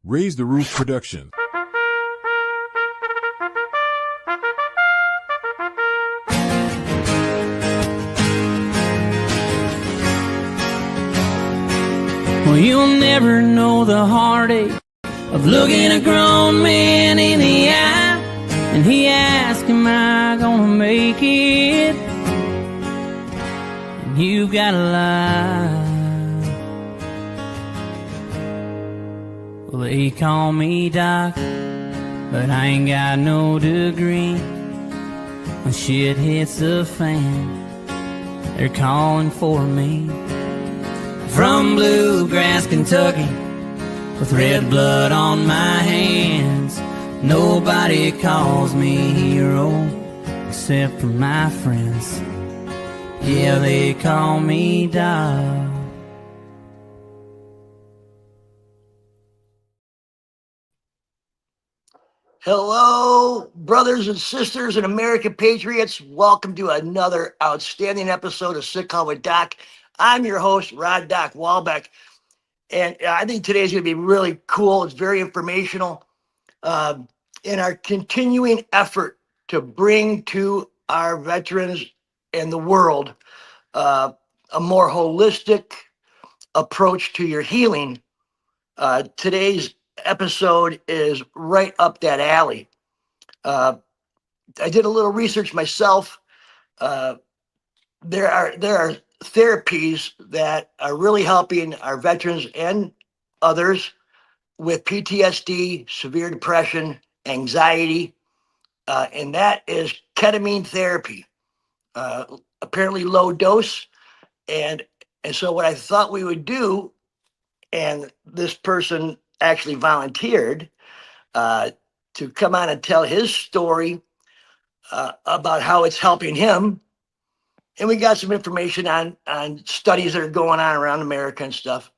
Raise the Roof Production. Well, you'll never know the heartache of looking a grown man in the eye, and he asks, am I gonna make it? And you've gotta lie. Well, they call me Doc, but I ain't got no degree. When shit hits the fan, they're calling for me. From bluegrass Kentucky, with red blood on my hands, nobody calls me hero except for my friends. Yeah, they call me Doc. Hello, brothers and sisters and American patriots. Welcome to another outstanding episode of Sick Call with Doc. I'm your host, Rod Doc Walbeck, and I think today's going to be really cool. It's very informational in our continuing effort to bring to our veterans and the world a more holistic approach to your healing. Today's episode is right up that alley. I did a little research myself. There are therapies that are really helping our veterans and others with PTSD, severe depression, anxiety, and that is ketamine therapy. Apparently low dose, and so what I thought we would do, and this person actually volunteered to come on and tell his story about how it's helping him. And we got some information on studies that are going on around America and stuff.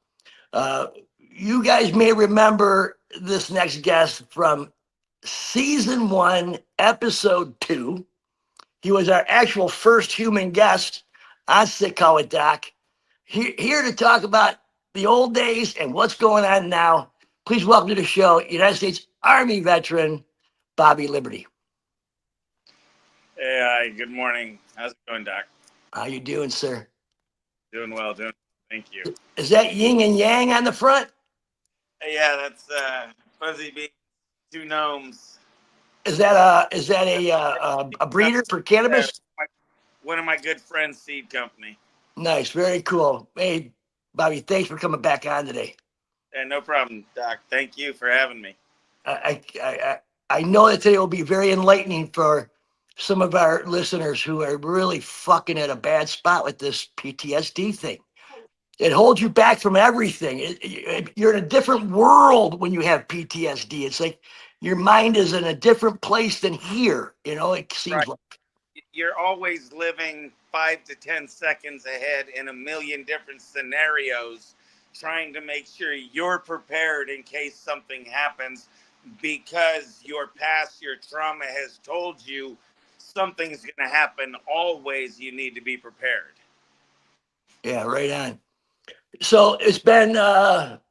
You guys may remember this next guest from season 1, episode 2. He was our actual first human guest on Sick Call with Doc. Here to talk about the old days and what's going on now. Please welcome to the show, United States Army veteran, Bobby Liberty. Hey, hi, good morning. How's it going, Doc? How you doing, sir? Doing well. Thank you. Is that yin and yang on the front? Hey, yeah, that's Fuzzy Bee, 2 gnomes. Is that a breeder for cannabis? One of my good friends' seed company. Nice, very cool. Hey, Bobby, thanks for coming back on today. Yeah, no problem, Doc. Thank you for having me. I know that today will be very enlightening for some of our listeners who are really fucking at a bad spot with this PTSD thing. It holds you back from everything. You're in a different world when you have PTSD. It's like your mind is in a different place than here. You know, it seems Right. like. You're always living 5 to 10 seconds ahead in a million different scenarios, trying to make sure you're prepared in case something happens, because your past, your trauma has told you something's going to happen. Always, you need to be prepared. Yeah, right on. So it's been,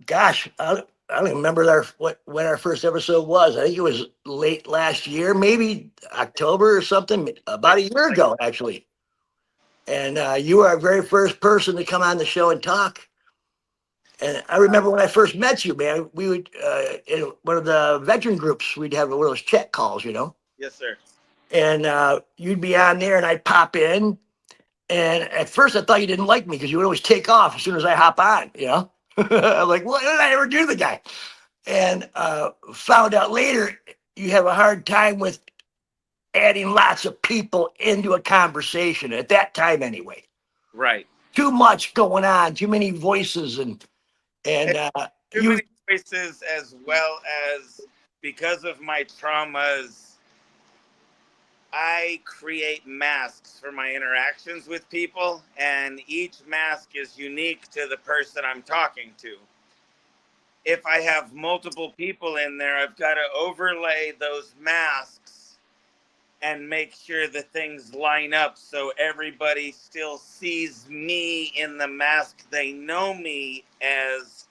gosh, I don't even remember when our first episode was. I think it was late last year, maybe October or something, about a year ago, actually. And you were our very first person to come on the show and talk. And I remember when I first met you, man, we would, in one of the veteran groups, we'd have one of those chat calls, you know? Yes, sir. And you'd be on there and I'd pop in. And at first I thought you didn't like me because you would always take off as soon as I hop on, you know? I'm like, what did I ever do to the guy? And found out later you have a hard time with adding lots of people into a conversation at that time anyway. Right. Too much going on, too many voices and too many voices, as well as because of my traumas, I create masks for my interactions with people, and each mask is unique to the person I'm talking to. If I have multiple people in there, I've got to overlay those masks and make sure the things line up so everybody still sees me in the mask they know me as,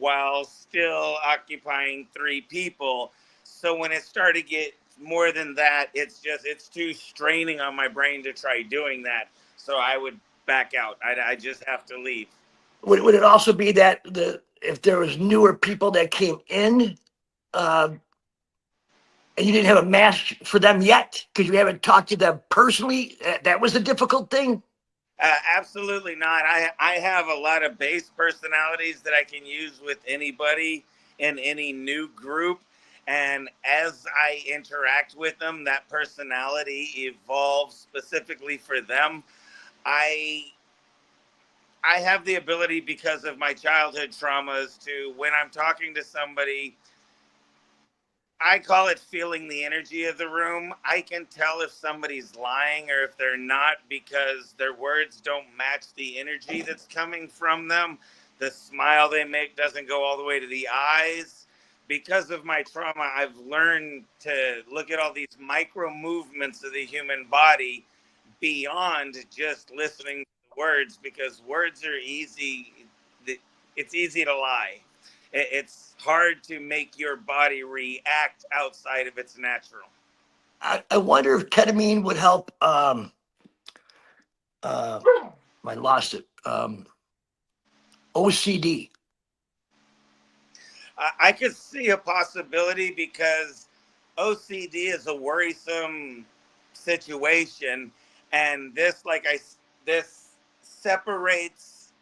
while still occupying 3 people. So when it started to get more than that, it's too straining on my brain to try doing that. So I would back out. I just have to leave. Would it also be that if there was newer people that came in, and you didn't have a match for them yet because you haven't talked to them personally, that was the difficult thing? Absolutely not. I have a lot of base personalities that I can use with anybody in any new group. And as I interact with them, that personality evolves specifically for them. I I have the ability, because of my childhood traumas, to, when I'm talking to somebody, I call it feeling the energy of the room. I can tell if somebody's lying or if they're not, because their words don't match the energy that's coming from them. The smile they make doesn't go all the way to the eyes. Because of my trauma, I've learned to look at all these micro movements of the human body beyond just listening to the words, because words are easy. It's easy to lie. It's hard to make your body react outside of its natural. I wonder if ketamine would help. I lost it. OCD. I could see a possibility, because OCD is a worrisome situation, and this separates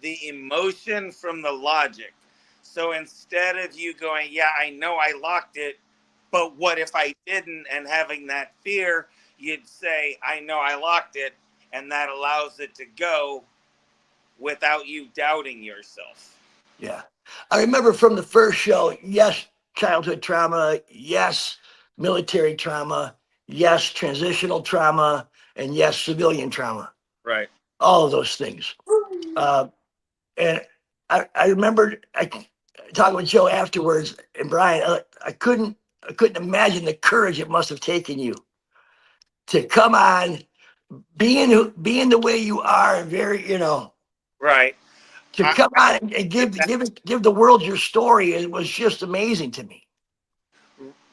the emotion from the logic. So instead of you going, yeah, I know I locked it, but what if I didn't, and having that fear, you'd say, I know I locked it, and that allows it to go without you doubting yourself. Yeah. I remember from the first show, yes, childhood trauma, yes, military trauma, yes, transitional trauma, and yes, civilian trauma. Right. All of those things. And I remember talking with Joe afterwards, and Brian, I couldn't imagine the courage it must have taken you to come on, being the way you are, and very, Right. to I, come on and give the world your story. It was just amazing to me.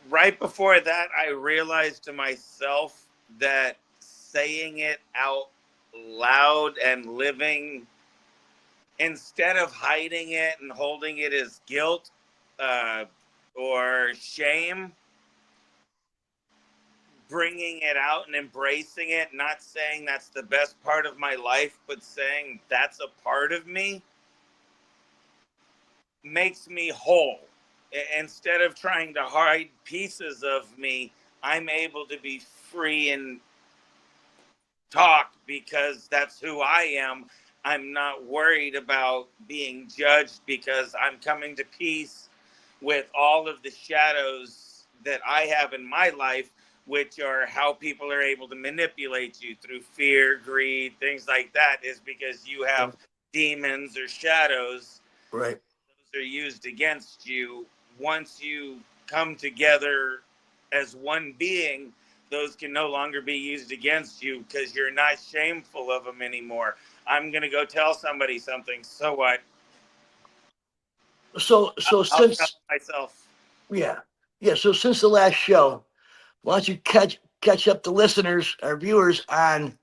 right before that, I realized to myself that saying it out loud and living, instead of hiding it and holding it as guilt uh, or shame, bringing it out and embracing it, not saying that's the best part of my life, but saying that's a part of me, makes me whole. Instead of trying to hide pieces of me, I'm able to be free and talk, because that's who I am. I'm not worried about being judged, because I'm coming to peace with all of the shadows that I have in my life, which are how people are able to manipulate you through fear, greed, things like that, is because you have demons or shadows. Right. Those are used against you. Once you come together as one being, those can no longer be used against you, because you're not shameful of them anymore. I'm going to go tell somebody something. So what? So I'll tell since myself. yeah, yeah. So since the last show, why don't you catch up the listeners, our viewers, on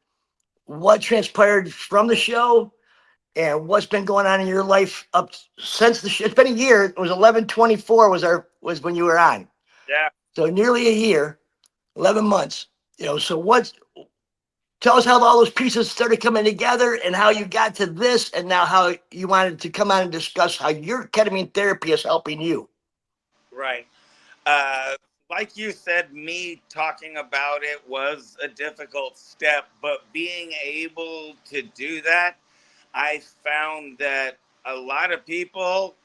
what transpired from the show and what's been going on in your life up since the show. It's been a year. It was 11/24 was when you were on. Yeah. So nearly a year, 11 months. So tell us how all those pieces started coming together and how you got to this, and now how you wanted to come on and discuss how your ketamine therapy is helping you. Right. Uh, like you said, me talking about it was a difficult step, but being able to do that, I found that a lot of people,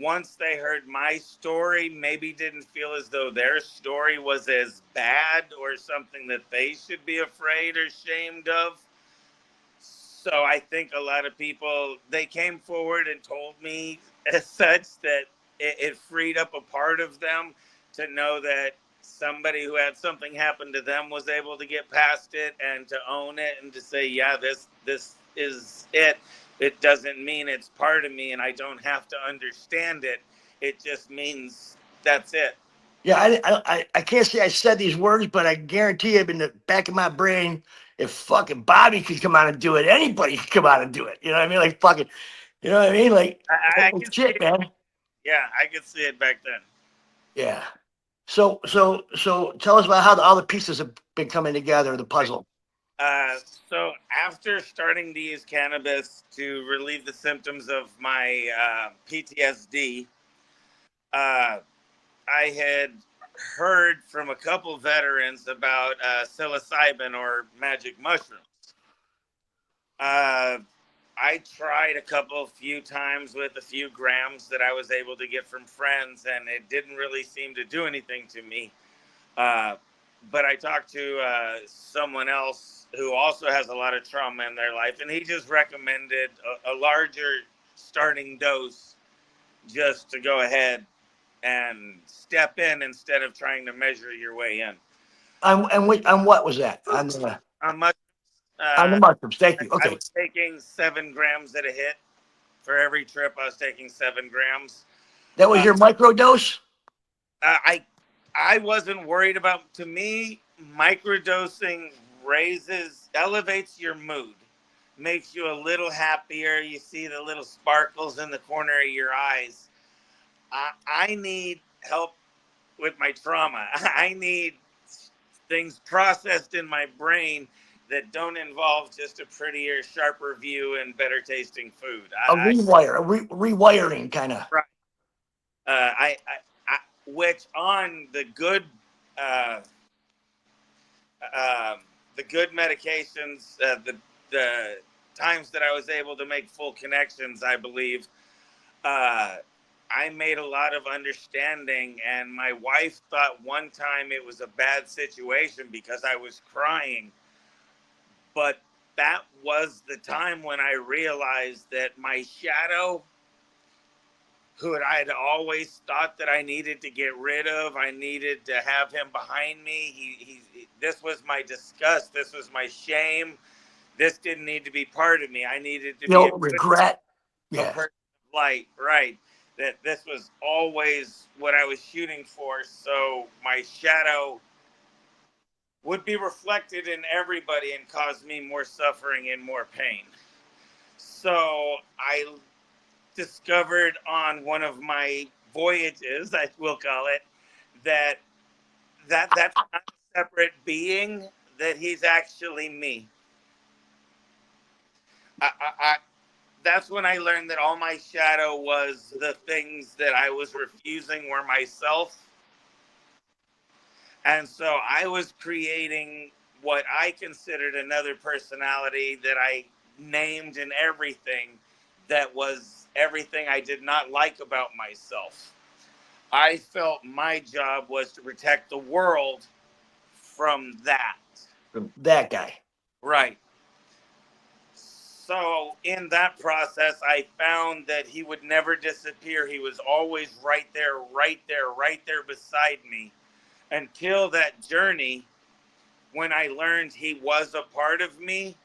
once they heard my story, maybe didn't feel as though their story was as bad or something that they should be afraid or ashamed of. So I think a lot of people, they came forward and told me as such that it freed up a part of them to know that somebody who had something happen to them was able to get past it and to own it and to say, yeah, this is it. It doesn't mean it's part of me and I don't have to understand it. It just means that's it. Yeah, I can't say I said these words, but I guarantee you in the back of my brain, if fucking Bobby could come out and do it, anybody could come out and do it. You know what I mean? Like fucking, you know what I mean? Like, I holy can see shit, it. man. Yeah, I could see it back then. Yeah. So tell us about how all the pieces have been coming together, the puzzle. So after starting to use cannabis to relieve the symptoms of my PTSD, uh, I had heard from a couple veterans about psilocybin or magic mushrooms. Uh, I tried a few times with a few grams that I was able to get from friends, and it didn't really seem to do anything to me. Uh, but I talked to someone else who also has a lot of trauma in their life, and he just recommended a larger starting dose just to go ahead and step in instead of trying to measure your way in. On what was that? On much, On the mushrooms. Thank you. I Okay. was taking 7 grams at a hit. For every trip, I was taking 7 grams. That was your micro dose? Uh, I I wasn't worried about. To me, microdosing elevates your mood, makes you a little happier. You see the little sparkles in the corner of your eyes. I need help with my trauma. I need things processed in my brain that don't involve just a prettier, sharper view and better tasting food. Rewiring kind of. Right. Which on uh, um, the good medications, the times that I was able to make full connections, I believe, uh, I made a lot of understanding. And my wife thought one time it was a bad situation because I was crying, but that was the time when I realized that my shadow, who I had always thought that I needed to get rid of. I needed to have him behind me. This was my disgust. This was my shame. This didn't need to be part of me. I needed to be Regret. a Yeah. person of light, right? That this was always what I was shooting for. So my shadow would be reflected in everybody and cause me more suffering and more pain. So I discovered on one of my voyages, I will call it, that's not a separate being, that he's actually me. I that's when I learned that all my shadow was the things that I was refusing were myself. And so I was creating what I considered another personality that I named and everything, that was everything I did not like about myself. I felt my job was to protect the world from that. From that guy. Right. So in that process, I found that he would never disappear. He was always right there, right there, right there beside me, until that journey when I learned he was a part of me.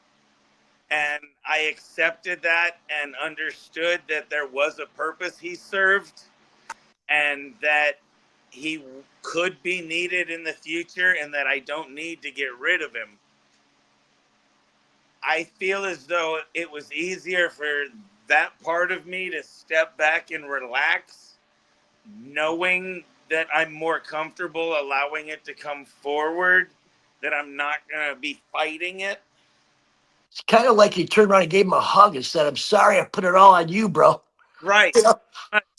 And I accepted that and understood that there was a purpose he served, and that he could be needed in the future, and that I don't need to get rid of him. I feel as though it was easier for that part of me to step back and relax, knowing that I'm more comfortable allowing it to come forward, that I'm not going to be fighting it. It's kind of like you turned around and gave him a hug and said, "I'm sorry I put it all on you, bro. Right. You know,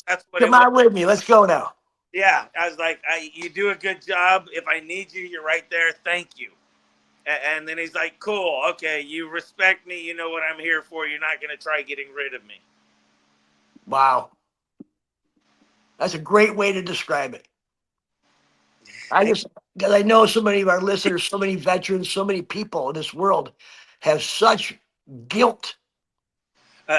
That's what it come was. on with me. Let's go now." Yeah. I was like, you do a good job. If I need you, you're right there. Thank you. And then he's like, cool. Okay. You respect me. You know what I'm here for. You're not going to try getting rid of me. Wow. That's a great way to describe it. Because I know so many of our listeners, so many veterans, so many people in this world have such guilt,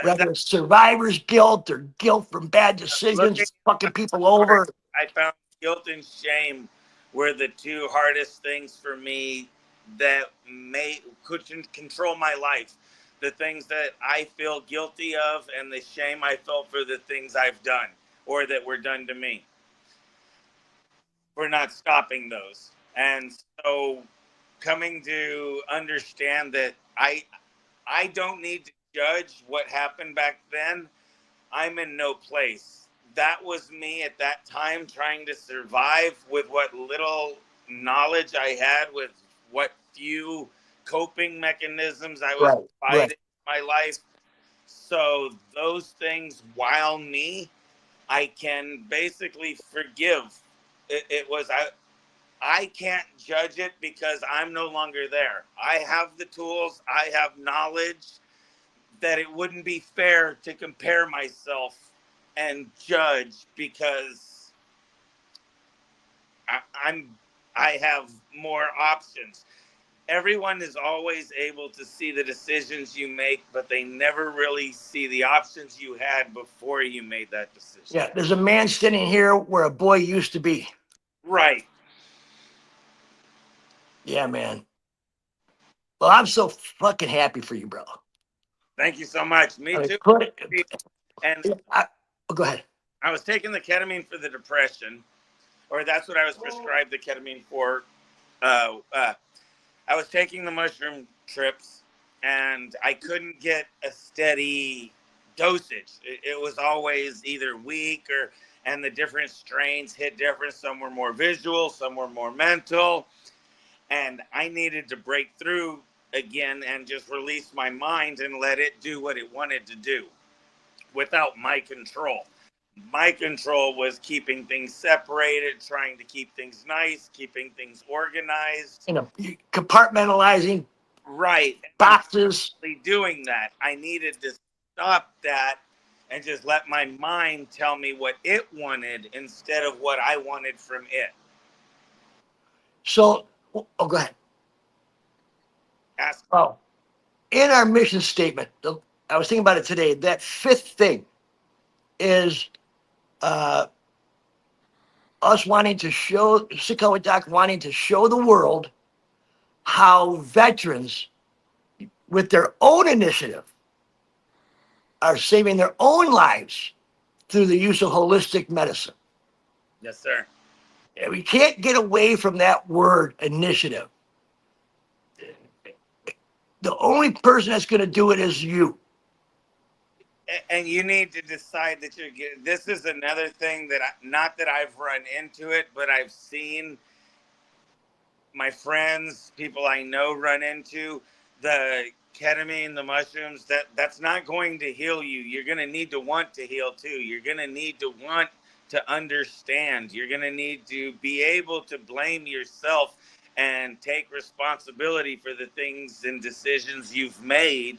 whether it's survivor's guilt or guilt from bad Looking decisions, fucking people hard, over. I found guilt and shame were the two hardest things for me that could control my life. the things that I feel guilty of and the shame I felt for the things I've done or that were done to me. We're not stopping those. And so coming to understand that I don't need to judge what happened back then. I'm in no place. That was me at that time trying to survive with what little knowledge I had, with what few coping mechanisms I was Right. provided in my life. So those things, while me, I can basically forgive. It was I can't judge it because I'm no longer there. I have the tools, I have knowledge that it wouldn't be fair to compare myself and judge because I, I'm I have more options. Everyone is always able to see the decisions you make, but they never really see the options you had before you made that decision. Yeah, there's a man standing here where a boy used to be. Right. Yeah, man. Well, I'm so fucking happy for you, bro. Thank you so much. Me I mean, too. And go ahead. I was taking the ketamine for the depression, or that's what I was prescribed the ketamine for. I was taking the mushroom trips, and I couldn't get a steady dosage. It was always either weak or, and the different strains hit different. Some were more visual, some were more mental, and I needed to break through again and just release my mind and let it do what it wanted to do without my control. My control was keeping things separated, trying to keep things nice, keeping things organized. You know, compartmentalizing Right. boxes. Doing that, I needed to stop that and just let my mind tell me what it wanted instead of what I wanted from it. So, go ahead. Ask. Oh, in our mission statement, I was thinking about it today. That fifth thing is us wanting to show, Sicko and Doc wanting to show the world how veterans, with their own initiative, are saving their own lives through the use of holistic medicine. Yes, sir. And we can't get away from that word, initiative. The only person that's going to do it is you. And you need to decide that you're getting. This is another thing that not that I've run into it, but I've seen my friends, people I know run into the ketamine, the mushrooms. That's not going to heal you. You're going to need to want to heal too. You're going to need to want to understand. You're going to need to be able to blame yourself and take responsibility for the things and decisions you've made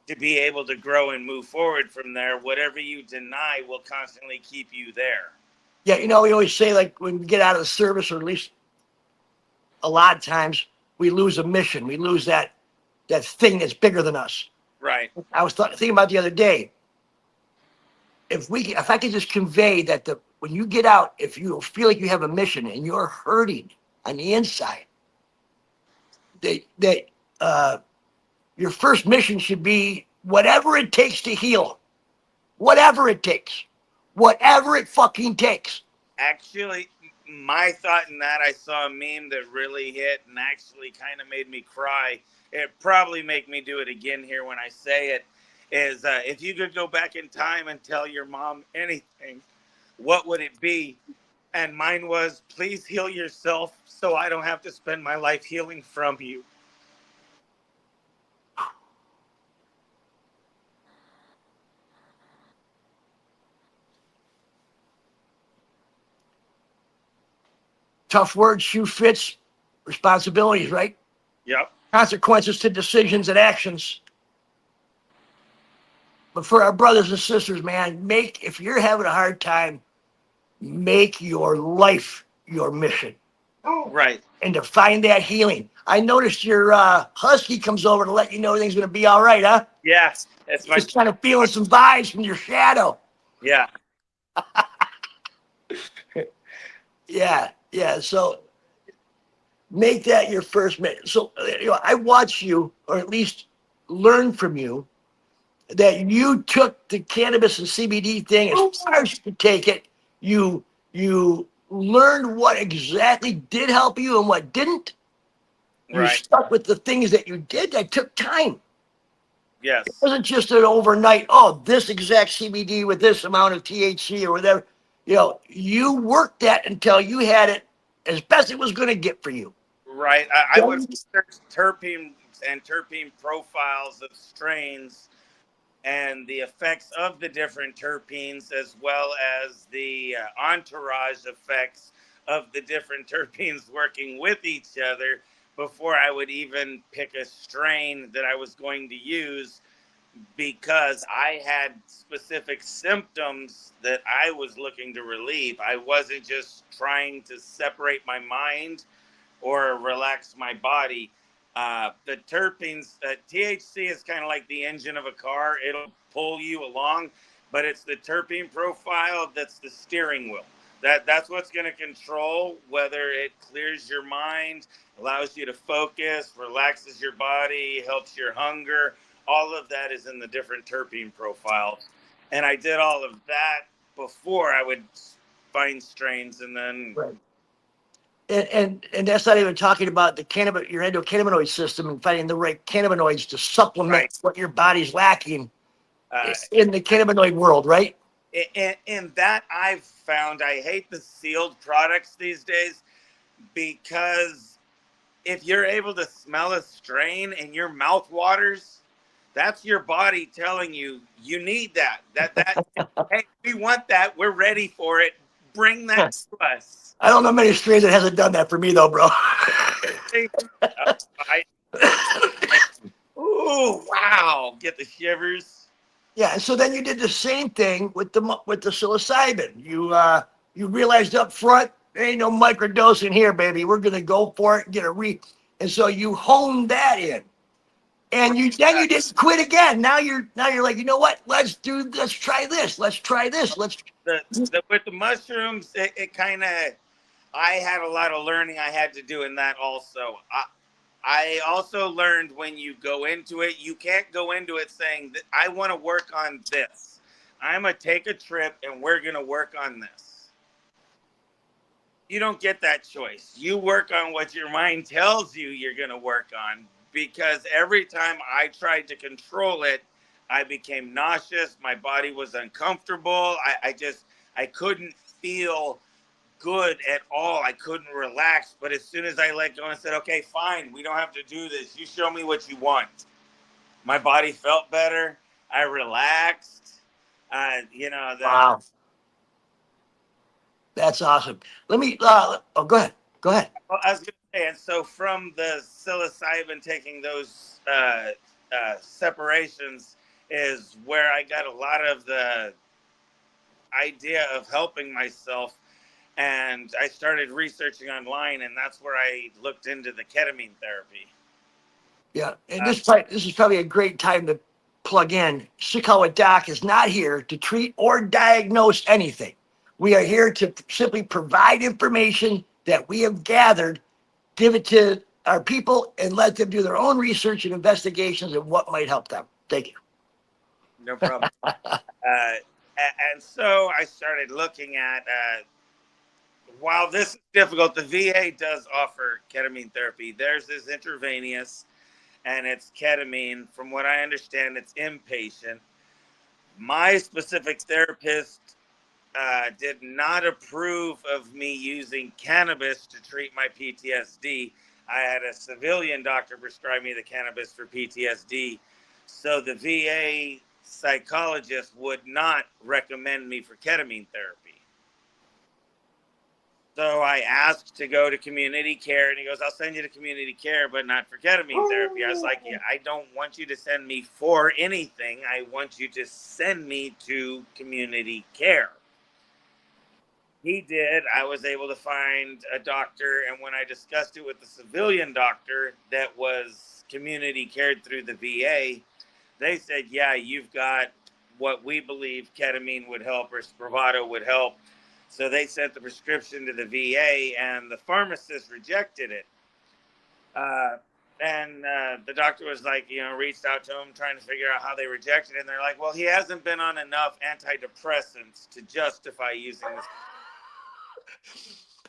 to be able to grow and move forward from there. Whatever you deny will constantly keep you there. Yeah, you know, we always say, like, when we get out of the service, or at least a lot of times, we lose a mission. We lose that thing that's bigger than us. Right. I was thinking about the other day. If I could just convey that when you get out, if you feel like you have a mission and you're hurting on the inside, that your first mission should be whatever it takes to heal, whatever it takes, whatever it fucking takes. Actually, my thought in that, I saw a meme that really hit and actually kind of made me cry. It probably make me do it again here when I say it. Is if you could go back in time and tell your mom anything, what would it be? And mine was, please heal yourself so I don't have to spend my life healing from you. Tough words, shoe fits, responsibilities, right? Yep. Consequences to decisions and actions. But for our brothers and sisters, man, if you're having a hard time, make your life your mission. Right. And to find that healing. I noticed your husky comes over to let you know everything's going to be all right, huh? Yes. It's my. Just kind of feeling some vibes from your shadow. Yeah. Yeah. So make that your first mission. So, I watch you, or at least learned from you, that you took the cannabis and CBD thing as far as you could take it. You learned what exactly did help you and what didn't. You Right. stuck with the things that you did. That took time. It Yes. wasn't just an overnight, oh, this exact CBD with this amount of THC or whatever. You worked that until you had it as best it was going to get for you. Right. I would research terpene and terpene profiles of strains and the effects of the different terpenes, as well as the entourage effects of the different terpenes working with each other before I would even pick a strain that I was going to use, because I had specific symptoms that I was looking to relieve. I wasn't just trying to separate my mind or relax my body. The terpenes, THC is kind of like the engine of a car. It'll pull you along, but it's the terpene profile that's the steering wheel. That's what's going to control whether it clears your mind, allows you to focus, relaxes your body, helps your hunger. All of that is in the different terpene profiles. And I did all of that before I would find strains, and then Right. And that's not even talking about the cannabis, your endocannabinoid system, and finding the right cannabinoids to supplement right. what your body's lacking Uh, in the cannabinoid world, right? and that I've found, I hate the sealed products these days, because if you're able to smell a strain and your mouth waters, that's your body telling you you need that. Hey, we want that. We're ready for it. Bring that to us. I don't know many strains that hasn't done that for me though, bro. I, ooh, wow. Get the shivers. Yeah, so then you did the same thing with the psilocybin. You realized up front, there ain't no microdosing here, baby. We're gonna go for it and get and so you honed that in. And you didn't quit again. Now you're like, you know what? Let's try this. Let's try this. With the mushrooms, it kind of, I had a lot of learning I had to do in that also. I also learned when you go into it, you can't go into it saying that I want to work on this. I'm going to take a trip and we're going to work on this. You don't get that choice. You work on what your mind tells you you're going to work on, because every time I tried to control it, I became nauseous. My body was uncomfortable. I couldn't feel good at all. I couldn't relax. But as soon as I let go and said, okay, fine, we don't have to do this. You show me what you want. My body felt better. I relaxed. Wow, that's awesome. Let me. Go ahead. Go ahead. Well, I was going to say, and so from the psilocybin, taking those separations is where I got a lot of the idea of helping myself. And I started researching online, and that's where I looked into the ketamine therapy. Yeah, and this is probably a great time to plug in. Chicago Doc is not here to treat or diagnose anything. We are here to simply provide information that we have gathered, give it to our people, and let them do their own research and investigations of what might help them. Thank you. No problem. And so I started looking at, while this is difficult, the VA does offer ketamine therapy. Theirs is intravenous, and it's ketamine. From what I understand, it's inpatient. My specific therapist did not approve of me using cannabis to treat my PTSD. I had a civilian doctor prescribe me the cannabis for PTSD. So the VA psychologist would not recommend me for ketamine therapy. So I asked to go to community care, and he goes, I'll send you to community care, but not for ketamine therapy. I was like, yeah, I don't want you to send me for anything. I want you to send me to community care. He did. I was able to find a doctor, and when I discussed it with the civilian doctor that was community cared through the VA, they said, yeah, you've got what we believe ketamine would help or Spravato would help. So they sent the prescription to the VA, and the pharmacist rejected it. And the doctor was like, reached out to him trying to figure out how they rejected it. And they're like, well, he hasn't been on enough antidepressants to justify using this.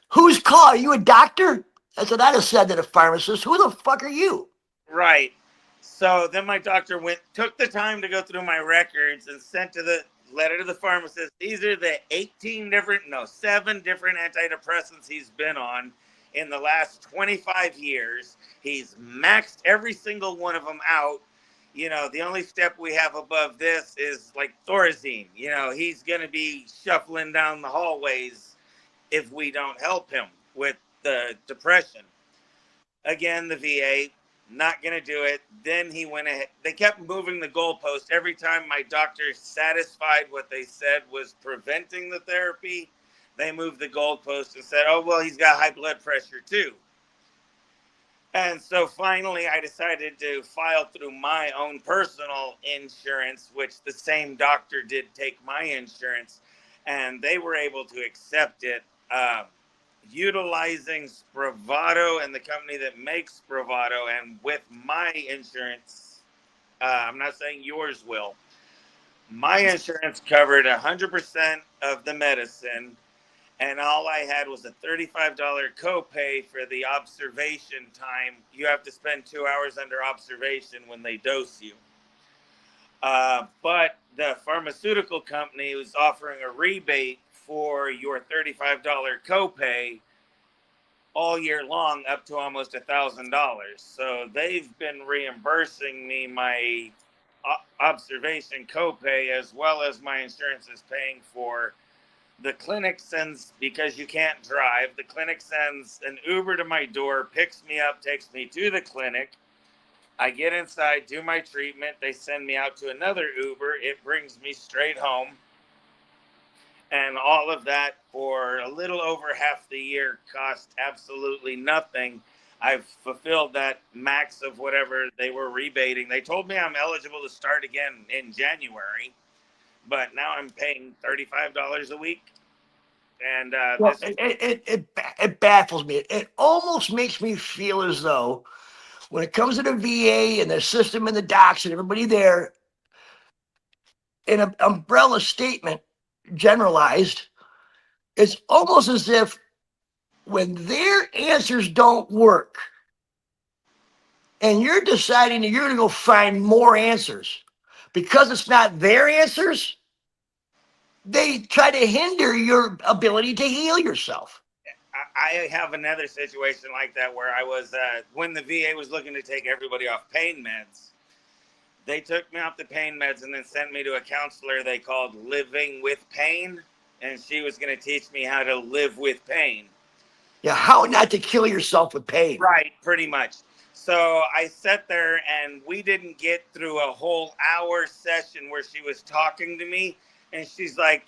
Whose call? Are you a doctor? That's what I'd have said to the pharmacist. Who the fuck are you? Right. So then my doctor took the time to go through my records and sent to the letter to the pharmacist. These are the 7 different antidepressants he's been on in the last 25 years. He's maxed every single one of them out. The only step we have above this is like Thorazine. He's going to be shuffling down the hallways if we don't help him with the depression. Again, the VA, not going to do it. Then he went ahead. They kept moving the goalpost. Every time my doctor satisfied what they said was preventing the therapy, they moved the goalpost and said, oh, well, he's got high blood pressure too. And so finally, I decided to file through my own personal insurance, which the same doctor did take my insurance, and they were able to accept it. Utilizing Spravato and the company that makes Spravato, and with my insurance, I'm not saying yours will. My insurance covered 100% of the medicine, and all I had was a $35 copay for the observation time. You have to spend 2 hours under observation when they dose you. But the pharmaceutical company was offering a rebate for your $35 copay all year long, up to almost $1,000. So they've been reimbursing me my observation copay, as well as my insurance is paying for. The clinic sends, because you can't drive, the clinic sends an Uber to my door, picks me up, takes me to the clinic. I get inside, do my treatment. They send me out to another Uber. It brings me straight home. And all of that for a little over half the year cost absolutely nothing. I've fulfilled that max of whatever they were rebating. They told me I'm eligible to start again in January, but now I'm paying $35 a week. And Well, it baffles me. It almost makes me feel as though when it comes to the VA and the system and the docs and everybody there, in an umbrella statement, generalized, it's almost as if when their answers don't work and you're deciding that you're going to go find more answers because it's not their answers, they try to hinder your ability to heal yourself. I have another situation like that where I was, when the VA was looking to take everybody off pain meds, they took me off the pain meds and then sent me to a counselor they called Living with Pain. And she was going to teach me how to live with pain. Yeah, how not to kill yourself with pain. Right, pretty much. So I sat there and we didn't get through a whole hour session where she was talking to me. And she's like,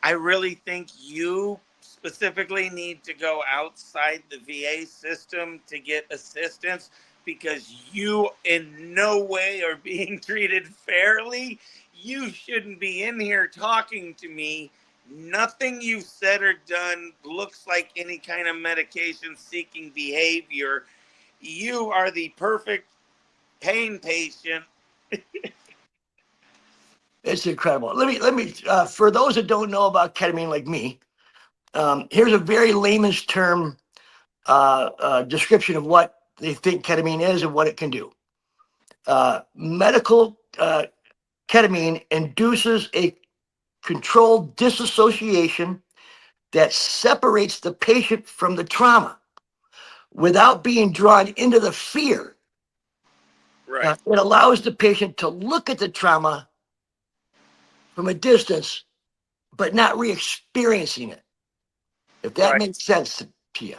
I really think you specifically need to go outside the VA system to get assistance, because you in no way are being treated fairly. You shouldn't be in here talking to me. Nothing you've said or done looks like any kind of medication seeking behavior. You are the perfect pain patient. It's incredible. Let me. For those that don't know about ketamine, like me, here's a very layman's term description of what they think ketamine is and what it can do. Medical ketamine induces a controlled dissociation that separates the patient from the trauma without being drawn into the fear. Right. It allows the patient to look at the trauma from a distance, but not re-experiencing it. If that Right. makes sense to you.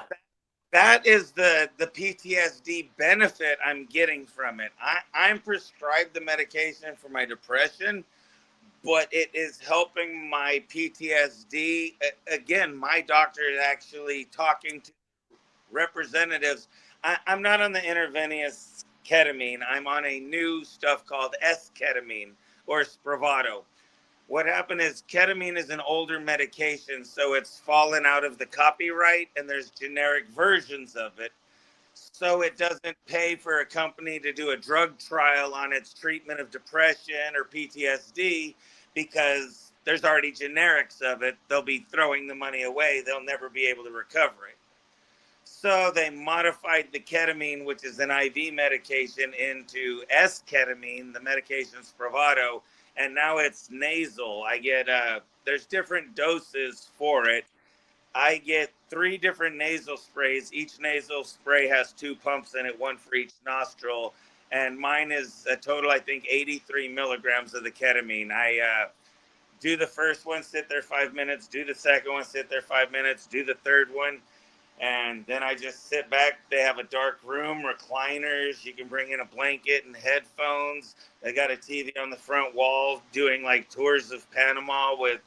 That is the PTSD benefit I'm getting from it. I'm prescribed the medication for my depression, but it is helping my PTSD. Again, my doctor is actually talking to representatives. I'm not on the intravenous ketamine. I'm on a new stuff called S-ketamine or Spravato. What happened is ketamine is an older medication, so it's fallen out of the copyright and there's generic versions of it. so it doesn't pay for a company to do a drug trial on its treatment of depression or PTSD because there's already generics of it. They'll be throwing the money away. They'll never be able to recover it. So they modified the ketamine, which is an IV medication, into S-ketamine, the medication's Spravato, and now it's nasal. I get, there's different doses for it. I get 3 different nasal sprays. Each nasal spray has 2 pumps in it, 1 for each nostril. And mine is a total, I think, 83 milligrams of the ketamine. I do the first one, sit there 5 minutes, do the second one, sit there 5 minutes, do the third one. And then I just sit back. They have a dark room, recliners. You can bring in a blanket and headphones. They got a TV on the front wall doing like tours of Panama with,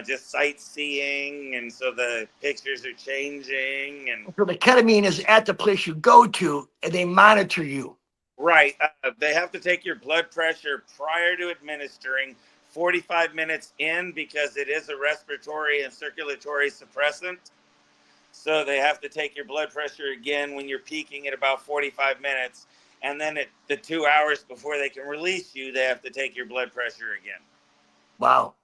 just sightseeing. And so the pictures are changing. And So the ketamine is at the place you go to and they monitor you. right. They have to take your blood pressure prior to administering, 45 minutes in, because it is a respiratory and circulatory suppressant. So they have to take your blood pressure again when you're peaking at about 45 minutes. And then at the 2 hours before they can release you, they have to take your blood pressure again. Wow.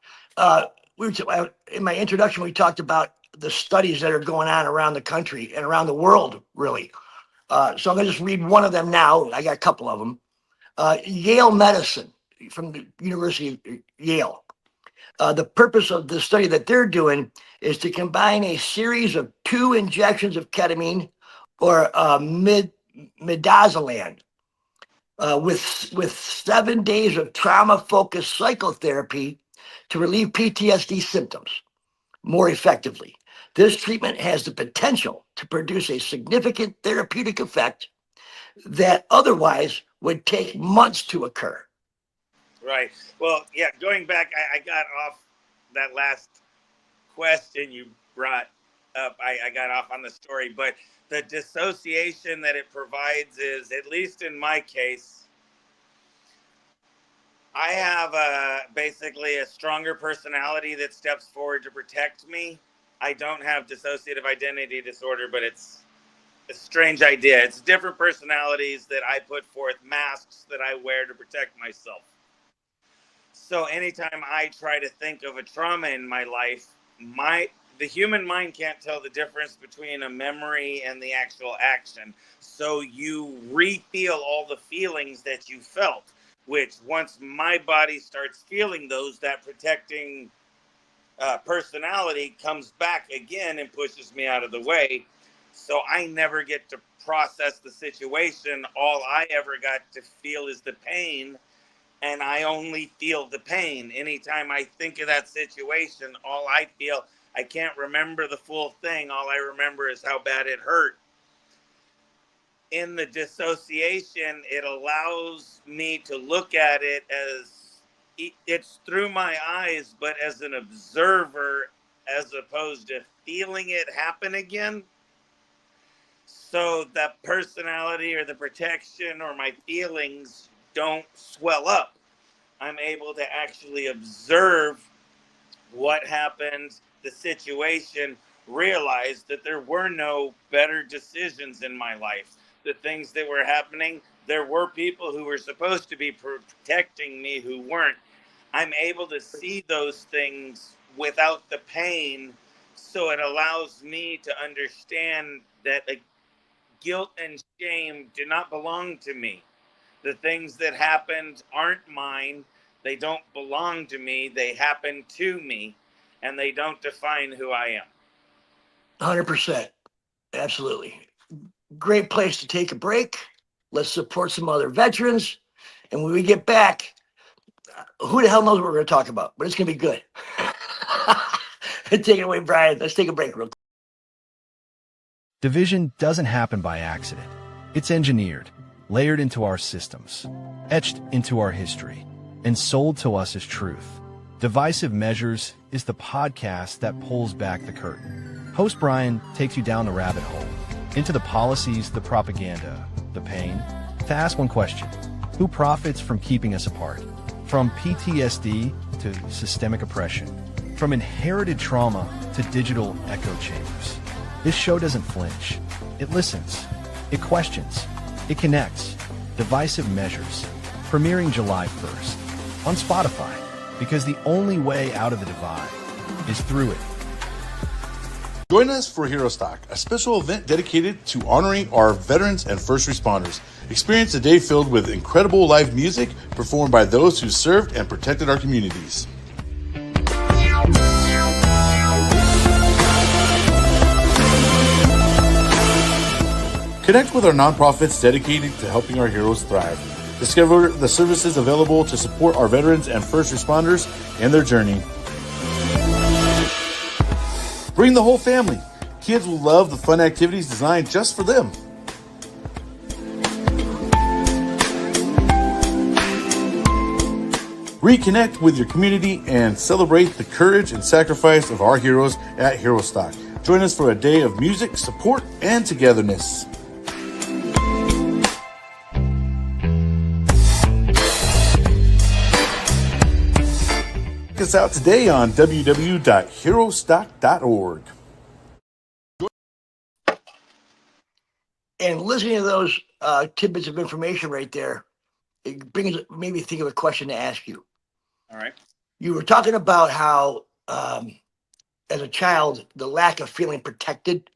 In my introduction, we talked about the studies that are going on around the country and around the world, really. So I'm going to just read one of them now. I got a couple of them. Yale Medicine from the University of Yale. The purpose of the study that they're doing is to combine a series of 2 injections of ketamine or midazolam with 7 days of trauma-focused psychotherapy to relieve PTSD symptoms more effectively. This treatment has the potential to produce a significant therapeutic effect that otherwise would take months to occur. Right. Well, yeah, going back, I got off that last question you brought up. I got off on the story, but the dissociation that it provides is, at least in my case, I have basically a stronger personality that steps forward to protect me. I don't have dissociative identity disorder, but it's a strange idea. It's different personalities that I put forth, masks that I wear to protect myself. So anytime I try to think of a trauma in my life, the human mind can't tell the difference between a memory and the actual action. So you re-feel all the feelings that you felt, which once my body starts feeling those, that protecting personality comes back again and pushes me out of the way. So I never get to process the situation. All I ever got to feel is the pain, and I only feel the pain. Anytime I think of that situation, all I feel, I can't remember the full thing. All I remember is how bad it hurt. In the dissociation, it allows me to look at it as it's through my eyes, but as an observer, as opposed to feeling it happen again. So the personality or the protection or my feelings don't swell up. I'm able to actually observe what happened, the situation, realize that there were no better decisions in my life. The things that were happening, there were people who were supposed to be protecting me who weren't. I'm able to see those things without the pain, so it allows me to understand that the guilt and shame do not belong to me. The things that happened aren't mine. They don't belong to me. They happen to me, and they don't define who I am. 100%. Absolutely. Great place to take a break. Let's support some other veterans. And when we get back, who the hell knows what we're going to talk about, but it's going to be good. Take it away, Brian. Let's take a break real quick. Division doesn't happen by accident. It's engineered, layered into our systems, etched into our history, and sold to us as truth. Divisive Measures is the podcast that pulls back the curtain. Host Brian takes you down the rabbit hole, into the policies, the propaganda, the pain, to ask one question: who profits from keeping us apart? From PTSD to systemic oppression, from inherited trauma to digital echo chambers. This show doesn't flinch. It listens. It questions. It connects. Divisive Measures. Premiering July 1st. On Spotify. Because the only way out of the divide is through it. Join us for Hero Stock, a special event dedicated to honoring our veterans and first responders. Experience a day filled with incredible live music performed by those who served and protected our communities. Connect with our nonprofits dedicated to helping our heroes thrive. Discover the services available to support our veterans and first responders in their journey. Bring the whole family. Kids will love the fun activities designed just for them. Reconnect with your community and celebrate the courage and sacrifice of our heroes at Hero Stock. Join us for a day of music, support, and togetherness. Check us out today on www.herostock.org. And listening to those tidbits of information right there, it made me think of a question to ask you. All right. You were talking about how, as a child, the lack of feeling protected.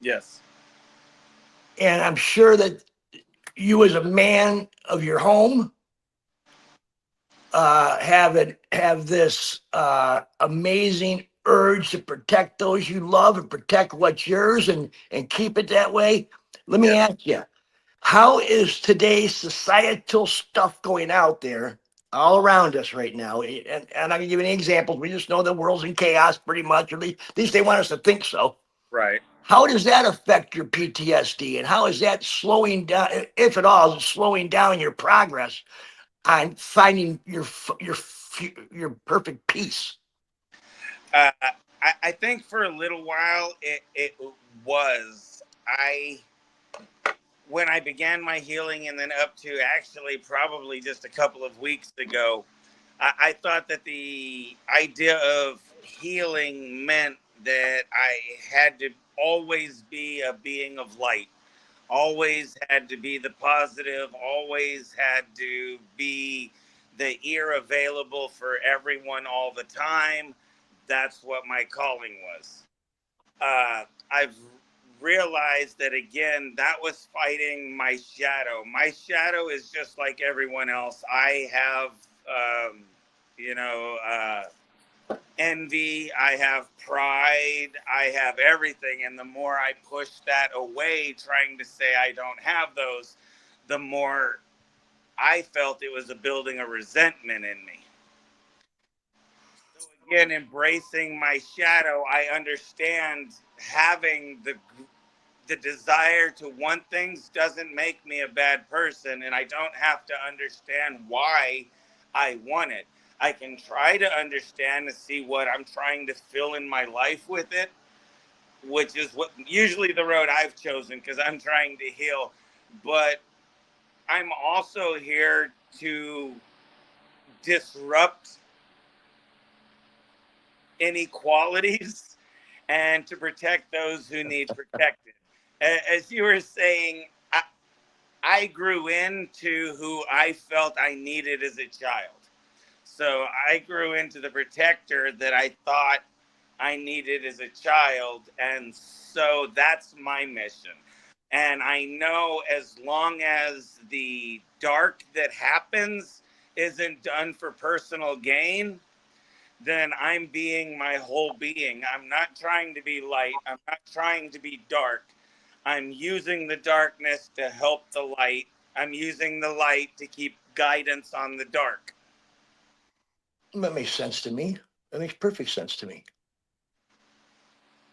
Yes. And I'm sure that you, as a man of your home, have this amazing urge to protect those you love and protect what's yours and keep it that way. Let me ask you, how is today's societal stuff going out there all around us right now? And I'm going to give you an example. We just know the world's in chaos pretty much, or at least they want us to think so. Right. How does that affect your PTSD? And how is that slowing down, if at all, is it slowing down your progress on finding your perfect peace? I think for a little while it was. When I began my healing, and then up to actually probably just a couple of weeks ago, I thought that the idea of healing meant that I had to always be a being of light, always had to be the positive, always had to be the ear available for everyone all the time. That's what my calling was. I've realized that, again, that was fighting my shadow. My shadow is just like everyone else. I have, envy, I have pride, I have everything. And the more I push that away, trying to say I don't have those, the more I felt it was building a resentment in me. So again, embracing my shadow, I understand having the desire to want things doesn't make me a bad person, and I don't have to understand why I want it. I can try to understand and see what I'm trying to fill in my life with it, which is what usually the road I've chosen because I'm trying to heal. But I'm also here to disrupt inequalities and to protect those who need protected. As you were saying, I grew into who I felt I needed as a child. So I grew into the protector that I thought I needed as a child. And so that's my mission. And I know as long as the dark that happens isn't done for personal gain, then I'm being my whole being. I'm not trying to be light. I'm not trying to be dark. I'm using the darkness to help the light. I'm using the light to keep guidance on the dark. That makes sense to me. That makes perfect sense to me.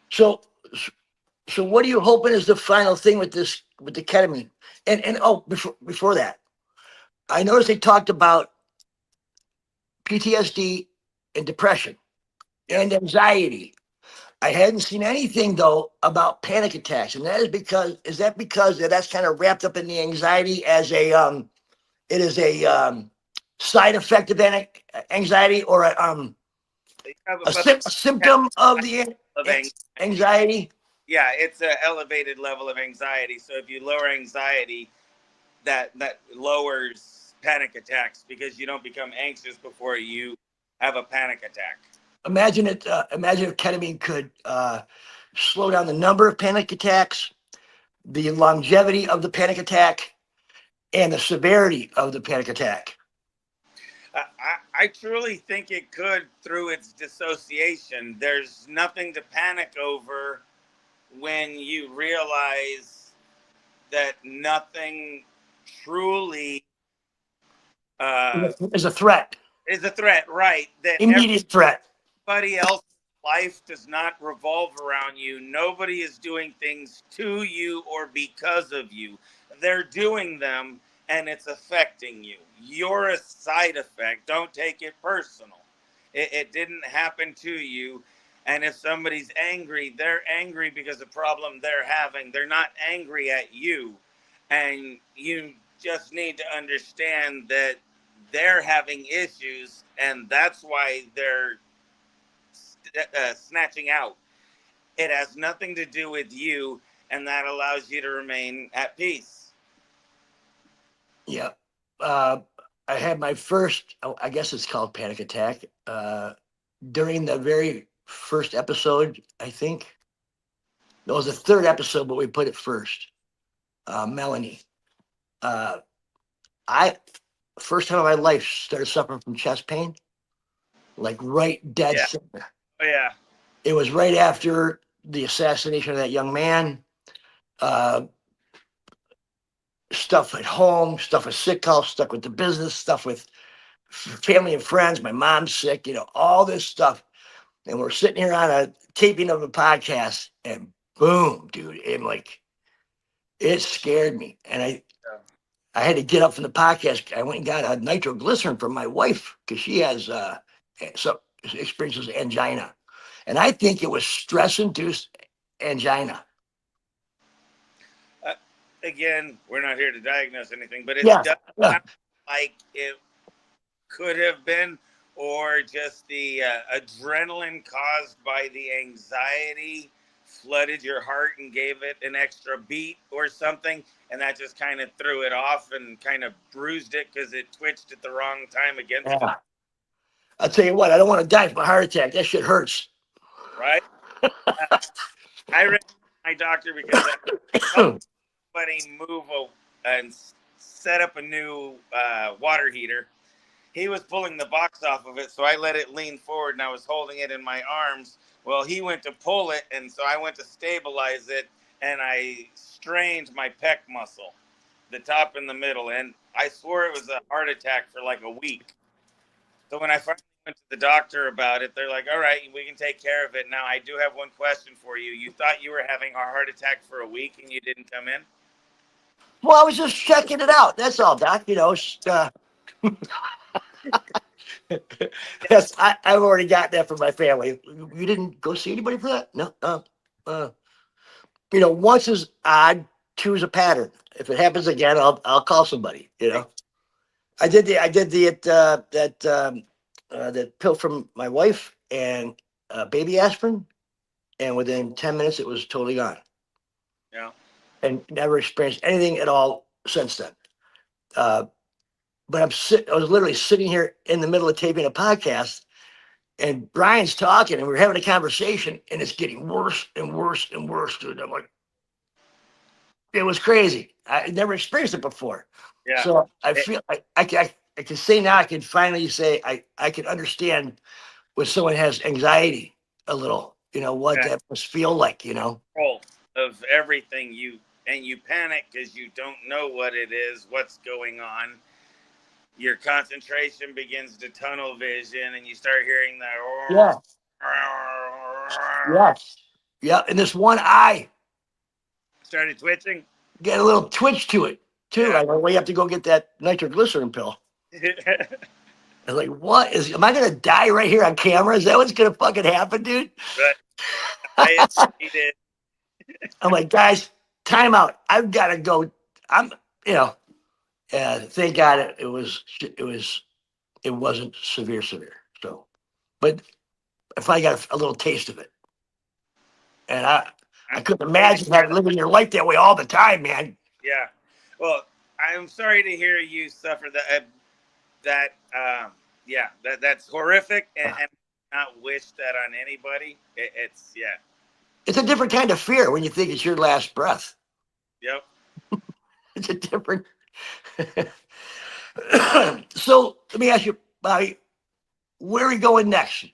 So what are you hoping is the final thing with the ketamine? And before that, I noticed they talked about PTSD and depression and anxiety. I hadn't seen anything though about panic attacks, and that is because that's kind of wrapped up in the anxiety as a side effect of anxiety, or a symptom of the anxiety. Yeah, it's an elevated level of anxiety. So if you lower anxiety, that lowers panic attacks because you don't become anxious before you have a panic attack. Imagine it. Imagine if ketamine could slow down the number of panic attacks, the longevity of the panic attack, and the severity of the panic attack. I truly think it could through its dissociation. There's nothing to panic over when you realize that nothing truly Is a threat, is a threat, right? That immediate threat. everybody else's life does not revolve around you. Nobody is doing things to you or because of you. They're doing them and it's affecting you. You're a side effect. Don't take it personal. It didn't happen to you. And if somebody's angry, they're angry because of the problem they're having. They're not angry at you. And you just need to understand that they're having issues and that's why they're snatching out. It has nothing to do with you, and that allows you to remain at peace. Yeah. I had my first, I guess it's called panic attack, during the very first episode, I think. It was the third episode, but we put it first. Melanie. I first time in my life started suffering from chest pain, like right dead Yeah. center. Oh, yeah. It was right after the assassination of that young man. Stuff at home, stuff with sick calls, stuck with the business, stuff with family and friends. My mom's sick, all this stuff. And we're sitting here on a taping of a podcast, and boom, dude, it scared me. And I had to get up from the podcast. I went and got a nitroglycerin from my wife because she has some experiences angina. And I think it was stress-induced angina. Again, we're not here to diagnose anything, but it Yeah, does yeah. sound like it could have been, or just the adrenaline caused by the anxiety flooded your heart and gave it an extra beat or something, and that just kind of threw it off and kind of bruised it because it twitched at the wrong time against it. I'll tell you what, I don't want to die from a heart attack. That shit hurts. Right? I read my doctor because somebody move and set up a new water heater. He was pulling the box off of it, so I let it lean forward and I was holding it in my arms. Well, he went to pull it, and so I went to stabilize it, and I strained my pec muscle, the top and the middle, and I swore it was a heart attack for like a week. So when I finally went to the doctor about it, they're like, all right, we can take care of it. Now, I do have one question for you. You thought you were having a heart attack for a week and you didn't come in? Well, I was just checking it out. That's all, Doc. Yes, I've already got that from my family. You didn't go see anybody for that? No. Once is odd, two is a pattern. If it happens again, I'll call somebody. I did that pill from my wife and baby aspirin, and within 10 minutes it was totally gone. Yeah. And never experienced anything at all since then. But I was literally sitting here in the middle of taping a podcast, and Brian's talking, and we're having a conversation, and it's getting worse and worse and worse, dude. I'm like, it was crazy. I never experienced it before. Yeah. So I feel I can say now, I can finally say I can understand when someone has anxiety a little, what that must feel like, Control of everything you panic because you don't know what it is, what's going on. Your concentration begins to tunnel vision, and you start hearing that. Yes. Yeah. And this one eye Started twitching. get a little twitch to it too. Yeah. I go, well, you have to go get that nitroglycerin pill. I was like, am I gonna die right here on camera? Is that what's gonna fucking happen, dude? I did. I'm like, guys, time out. I've gotta go. Thank God it wasn't severe. So, but I finally got a little taste of it. And I couldn't imagine having living your life that way all the time, man. Yeah. Well, I'm sorry to hear you suffer that's horrific, and not wish that on anybody. It's yeah. It's a different kind of fear when you think it's your last breath. Yep. It's a different. So let me ask you, Bobby, where are we going next?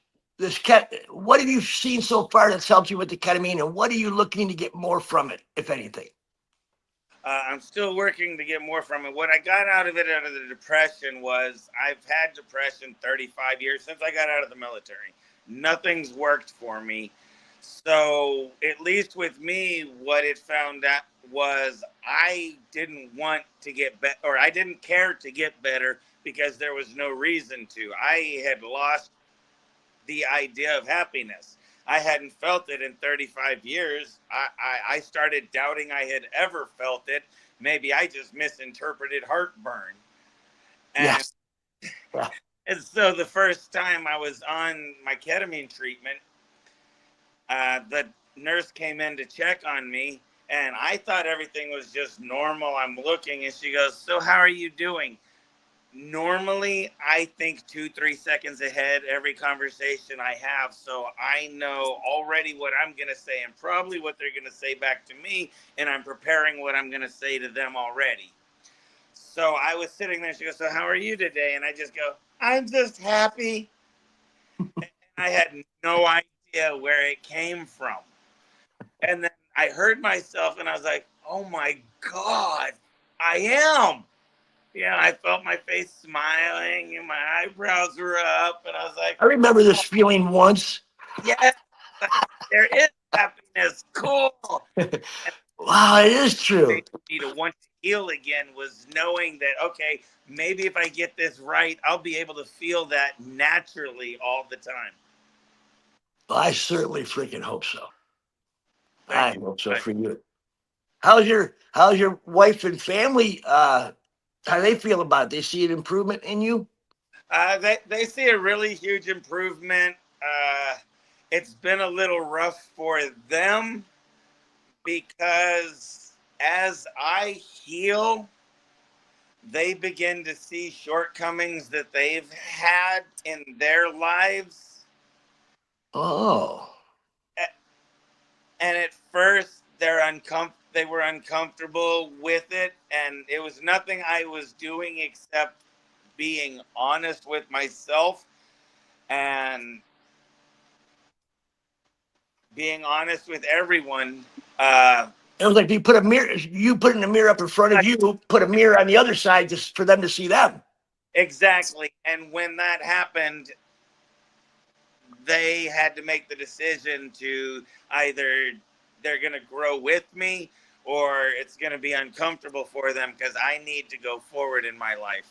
What have you seen so far that's helped you with the ketamine, and what are you looking to get more from it, if anything? I'm still working to get more from it. What I got out of the depression was I've had depression 35 years since I got out of the military. Nothing's worked for me. So at least with me, what it found out was I didn't want to get better, or I didn't care to get better because there was no reason to. I had lost the idea of happiness. I hadn't felt it in 35 years. I started doubting I had ever felt it. Maybe I just misinterpreted heartburn. And, Yes. and so the first time I was on my ketamine treatment, the nurse came in to check on me, and I thought everything was just normal. I'm looking, and she goes, "So how are you doing?" Normally, I think 2-3 seconds ahead every conversation I have, so I know already what I'm going to say and probably what they're going to say back to me, and I'm preparing what I'm going to say to them already. So I was sitting there, she goes, "So how are you today?" And I just go, "I'm just happy." And I had no idea where it came from. And then I heard myself, and I was like, "Oh my God, I am." Yeah, I felt my face smiling and my eyebrows were up, and I was like, I remember this feeling once. "Yes, there is happiness. Cool." Wow, it is true. Me to want to heal again was knowing that, okay, maybe if I get this right, I'll be able to feel that naturally all the time. Well, I certainly freaking hope so. Thank you. I hope so for you. How's your wife and family? How do they feel about it? They see an improvement in you? They see a really huge improvement. It's been a little rough for them because as I heal, they begin to see shortcomings that they've had in their lives. Oh. And at first, they were uncomfortable with it, and it was nothing I was doing except being honest with myself and being honest with everyone. It was like you put in a mirror up in front of you, put a mirror on the other side just for them to see them. Exactly. And when that happened, they had to make the decision to either they're going to grow with me or it's going to be uncomfortable for them because I need to go forward in my life.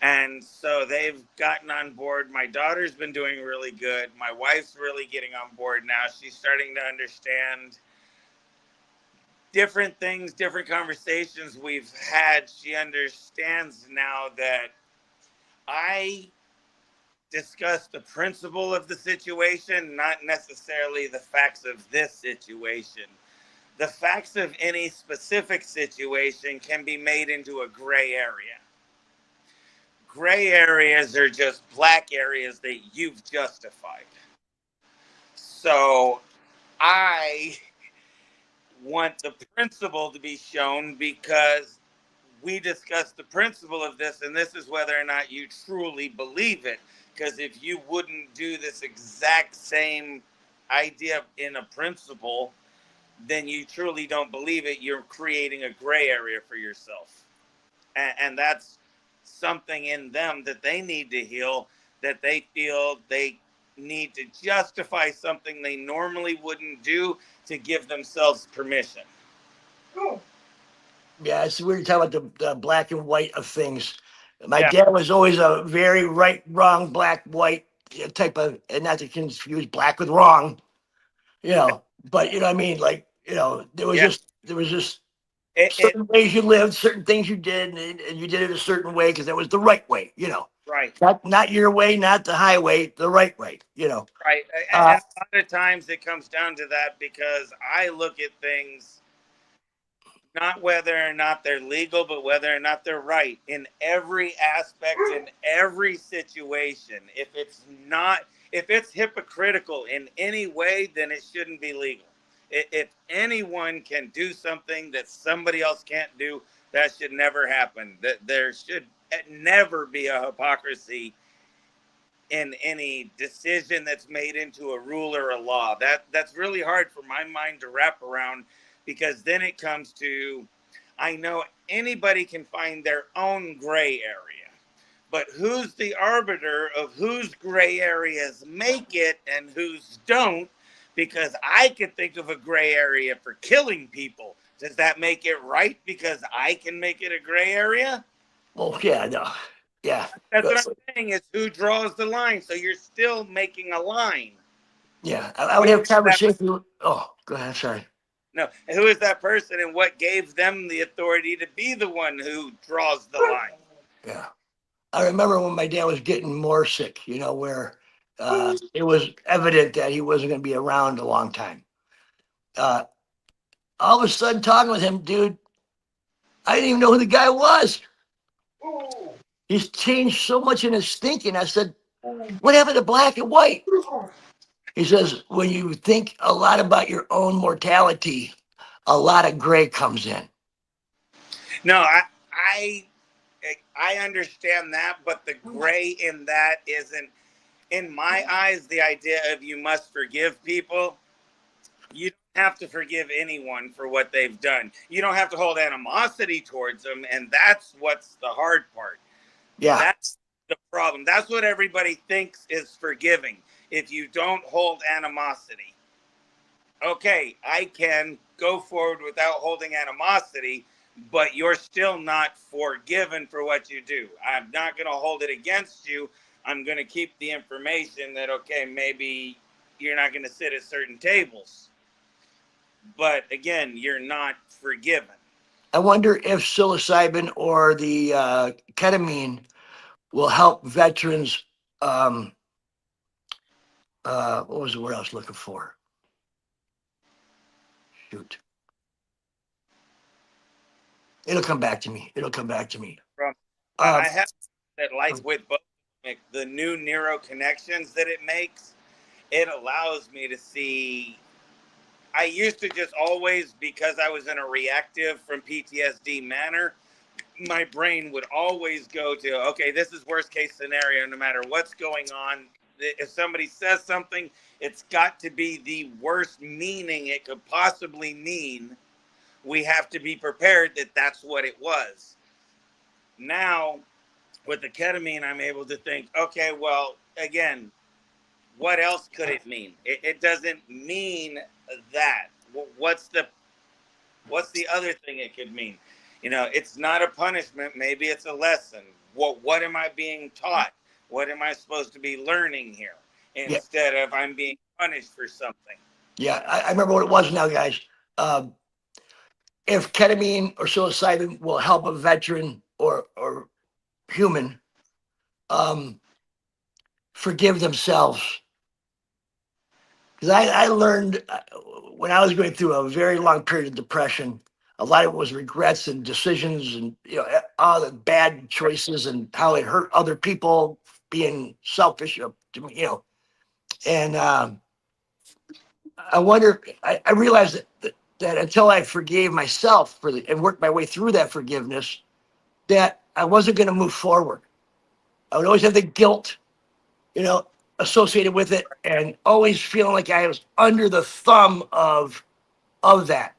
And so they've gotten on board. My daughter's been doing really good. My wife's really getting on board now. She's starting to understand different things, different conversations we've had. She understands now that I discuss the principle of the situation, not necessarily the facts of this situation. The facts of any specific situation can be made into a gray area. Gray areas are just black areas that you've justified. So I want the principle to be shown because we discussed the principle of this, and this is whether or not you truly believe it. Because if you wouldn't do this exact same idea in a principle, then you truly don't believe it. You're creating a gray area for yourself. And that's something in them that they need to heal, that they feel they need to justify something they normally wouldn't do to give themselves permission. Cool. Yeah, it's weird to talk about the black and white of things. My Yeah. dad was always a very right, wrong, black, white type of, and not to confuse black with wrong, but you know what I mean? Like, there was just certain ways you lived, certain things you did, and you did it a certain way because that was the right way, Right. Not your way, not the highway, the right way, Right. Uh, And a lot of times it comes down to that because I look at things not whether or not they're legal, but whether or not they're right in every aspect, in every situation. If it's hypocritical in any way, then it shouldn't be legal. If anyone can do something that somebody else can't do, that should never happen. That there should never be a hypocrisy in any decision that's made into a rule or a law. That's really hard for my mind to wrap around, because then it comes to, I know anybody can find their own gray area, but who's the arbiter of whose gray areas make it and whose don't? Because I could think of a gray area for killing people. Does that make it right because I can make it a gray area? well, yeah, no, yeah, That's what I'm saying, is who draws the line. So you're still making a line. yeah. I would Who have a is that? conversation. Oh, go ahead. Sorry. No, who is that person, and what gave them the authority to be the one who draws the line? Yeah, I remember when my dad was getting more sick. Where it was evident that he wasn't going to be around a long time. Uh, all of a sudden, talking with him, dude, I didn't even know who the guy was. He's changed so much in his thinking. I said, "What happened to black and white?" He says, "When you think a lot about your own mortality, a lot of gray comes in." No, I I understand that, but the gray in that isn't, in my eyes, the idea of you must forgive people. You don't have to forgive anyone for what they've done. You don't have to hold animosity towards them, and that's what's the hard part. Yeah, That's the problem. That's what everybody thinks is forgiving. If you don't hold animosity, okay, I can go forward without holding animosity, but you're still not forgiven for what you do. I'm not going to hold it against you. I'm going to keep the information that, okay, maybe you're not going to sit at certain tables. But again, you're not forgiven. I wonder if psilocybin or the ketamine will help veterans. What was the word I was looking for? Shoot, it'll come back to me. It'll come back to me. From Um, I have that, like with both, like the new neuro connections that it makes, it allows me to see. I used to just always, because I was in a reactive from PTSD manner, my brain would always go to, okay, this is worst case scenario, no matter what's going on. If somebody says something, it's got to be the worst meaning it could possibly mean. We have to be prepared that that's what it was. Now, with the ketamine, I'm able to think, okay, well, again, what else could it mean? It doesn't mean that. What's the other thing it could mean? It's not a punishment. Maybe it's a lesson. What am I being taught? What am I supposed to be learning here? yeah, Instead of I'm being punished for something. yeah. I remember what it was now, guys. Um, if ketamine or psilocybin will help a veteran or human forgive themselves, because I learned when I was going through a very long period of depression, a lot of it was regrets and decisions and all the bad choices and how it hurt other people, being selfish, and I wonder. I realized that until I forgave myself and worked my way through that forgiveness, that I wasn't going to move forward. I would always have the guilt, you know, associated with it, and always feeling like I was under the thumb of that.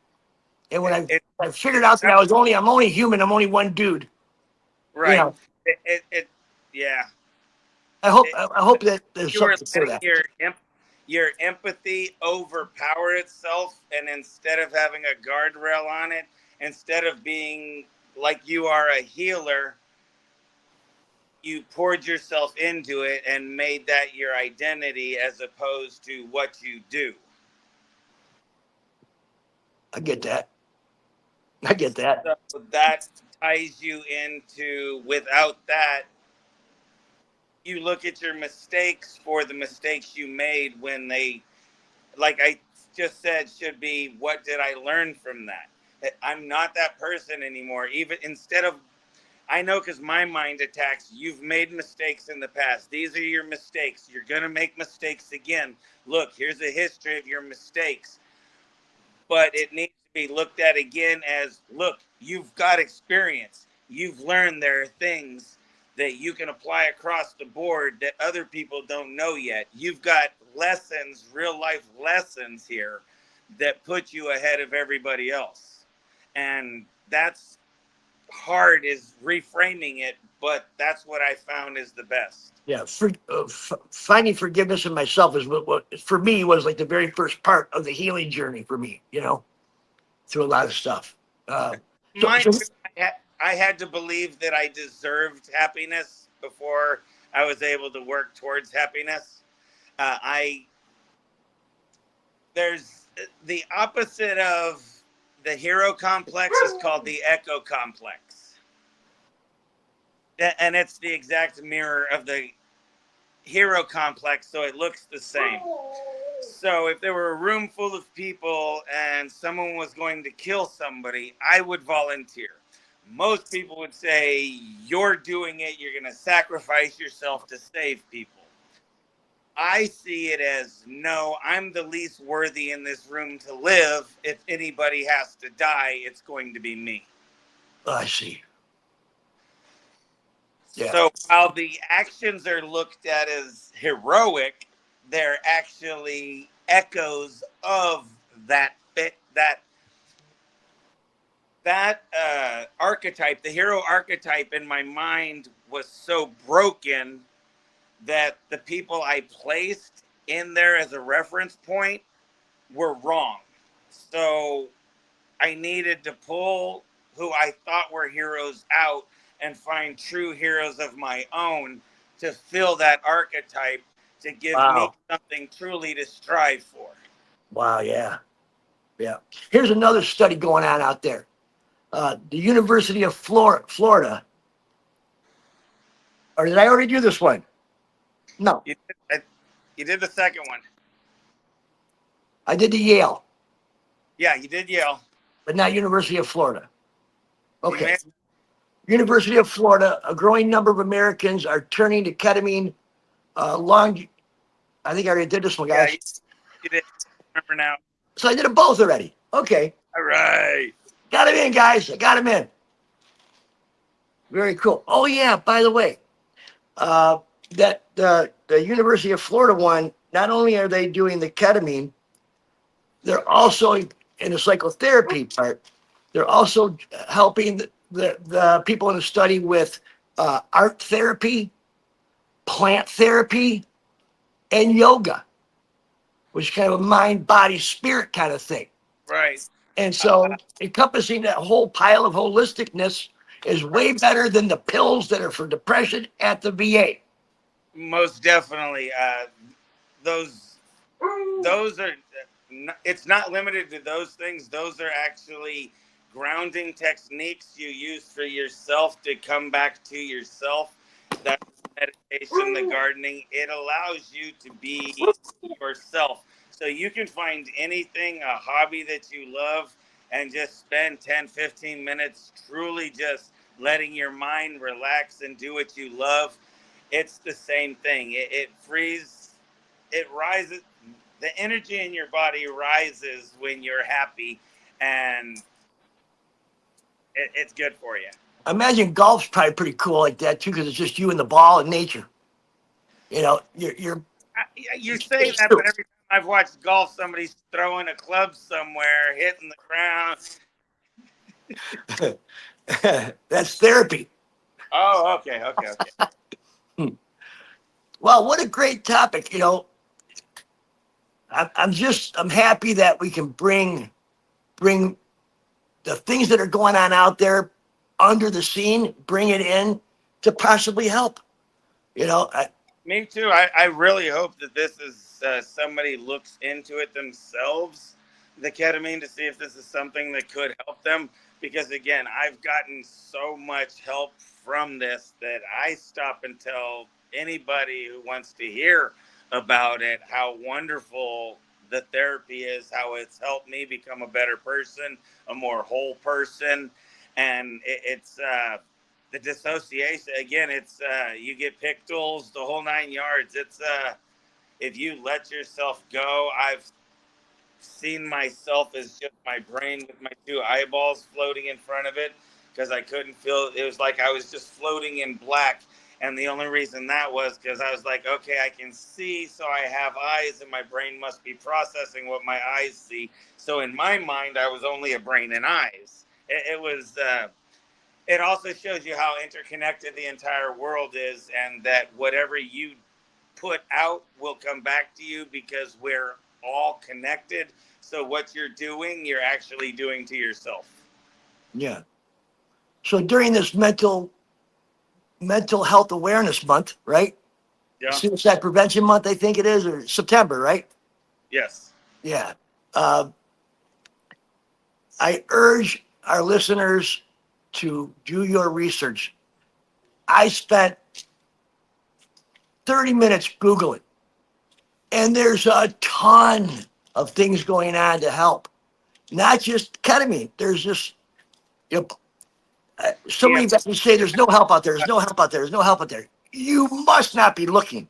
And when It, I it, I figured it's out that not I'm only human, I'm only one dude. You right. know, Yeah. I hope that there's You were something for letting that. your empathy overpower itself, and instead of having a guardrail on it, instead of being like you are a healer, you poured yourself into it and made that your identity as opposed to what you do. I get that. I get that. So that ties you into, without that, you look at your mistakes for the mistakes you made when they, like I just said, should be, what did I learn from that? I'm not that person anymore. Even instead of, I know, because my mind attacks, you've made mistakes in the past. These are your mistakes. You're going to make mistakes again. Look, here's a history of your mistakes. But it needs to be looked at again as, look, you've got experience. You've learned there are things that you can apply across the board that other people don't know yet. You've got lessons, real life lessons here that put you ahead of everybody else. And that's hard, is reframing it, but that's what I found is the best. Yeah, finding forgiveness in myself is what for me was like the very first part of the healing journey for me. Through a lot of stuff. Mine, I had to believe that I deserved happiness before I was able to work towards happiness. There's the opposite of the hero complex is called the echo complex. And it's the exact mirror of the hero complex, so it looks the same. So if there were a room full of people and someone was going to kill somebody, I would volunteer. Most people would say, you're doing it, you're going to sacrifice yourself to save people. I see it as, no, I'm the least worthy in this room to live. If anybody has to die, it's going to be me. I see. Yeah. So while the actions are looked at as heroic, they're actually echoes of that archetype. The hero archetype in my mind was so broken that the people I placed in there as a reference point were wrong. So I needed to pull who I thought were heroes out and find true heroes of my own to fill that archetype, to give me something truly to strive for. Wow, yeah. Yeah. Here's another study going on out there. The University of Florida. Or did I already do this one? No. You did the second one. I did the Yale. Yeah, you did Yale. But not University of Florida. Okay. University of Florida, a growing number of Americans are turning to ketamine I think I already did this one, guys. Yeah, you did. Remember now. So I did them both already. Okay. All right. Got him in, guys. I got him in. Very cool. Oh, yeah, by the way, that the University of Florida one, not only are they doing the ketamine, they're also, in the psychotherapy part, they're also helping the people in the study with art therapy, plant therapy, and yoga, which is kind of a mind, body, spirit kind of thing. Right. And so encompassing that whole pile of holisticness is way better than the pills that are for depression at the VA. Most definitely. Those are, it's not limited to those things. Those are actually grounding techniques you use for yourself to come back to yourself. That meditation, the gardening, it allows you to be yourself. So you can find anything, a hobby that you love, and just spend 10, 15 minutes truly just letting your mind relax and do what you love. It's the same thing. It frees, it rises. The energy in your body rises when you're happy, and it's good for you. I imagine golf's probably pretty cool like that too, because it's just you and the ball and nature. You know, you say that, but every time I've watched golf, somebody's throwing a club somewhere, hitting the ground. That's therapy. Oh, okay. Well, what a great topic. You know, I'm happy that we can bring the things that are going on out there under the scene, bring it in to possibly help. You know, me too. I really hope that this is somebody looks into it themselves, the ketamine, to see if this is something that could help them. Because again, I've gotten so much help from this that I stop and tell anybody who wants to hear about it, how wonderful the therapy is, how it's helped me become a better person, a more whole person. And it's the dissociation, again, it's you get pictures, the whole 9 yards. It's if you let yourself go, I've seen myself as just my brain with my two eyeballs floating in front of it, because I couldn't feel, it was like I was just floating in black. And the only reason that was because I was like, okay, I can see, so I have eyes, and my brain must be processing what my eyes see. So in my mind, I was only a brain and eyes. It was, it also shows you how interconnected the entire world is, and that whatever you put out will come back to you, because we're all connected. So what you're doing, you're actually doing to yourself. Yeah. So during this mental health awareness month, right? Yeah. Suicide prevention month, I think it is, or September, right? Yes. Yeah. I urge our listeners to do your research. I spent 30 minutes Googling, and there's a ton of things going on to help. Not just ketamine. There's just, you know, so many veterans say there's no help out there. There's no help out there. There's no help out there. You must not be looking.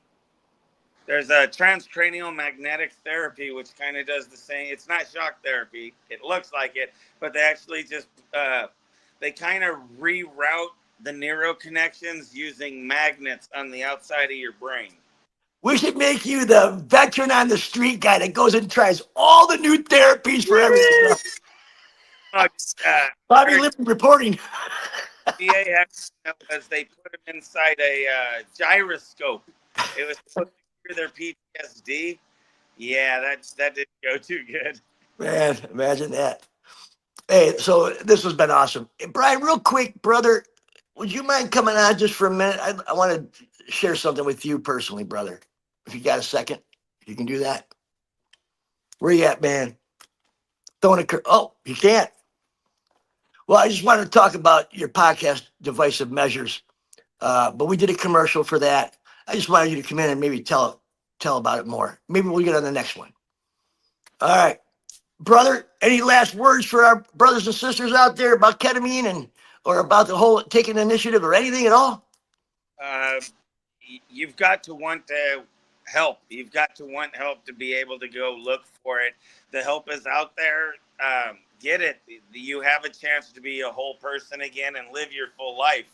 There's a transcranial magnetic therapy, which kind of does the same. It's not shock therapy. It looks like it, but they actually just, they kind of reroute the neuroconnections using magnets on the outside of your brain. We should make you the veteran on the street guy that goes and tries all the new therapies for everything. Bobby Lippman reporting. VA was they put them inside a gyroscope. It was supposed to cure their PTSD. Yeah, that didn't go too good. Man, imagine that. Hey, so this has been awesome. Hey, Brian, real quick, brother, would you mind coming on just for a minute? I want to share something with you personally, brother. If you got a second, you can do that. Where you at, man? Oh, you can't. Well, I just wanted to talk about your podcast, Divisive Measures, but we did a commercial for that. I just wanted you to come in and maybe tell about it more. Maybe we'll get on the next one. All right. Brother, any last words for our brothers and sisters out there about ketamine or about the whole taking initiative or anything at all? You've got to want to help. You've got to want help to be able to go look for it. The help is out there. Get it. You have a chance to be a whole person again and live your full life.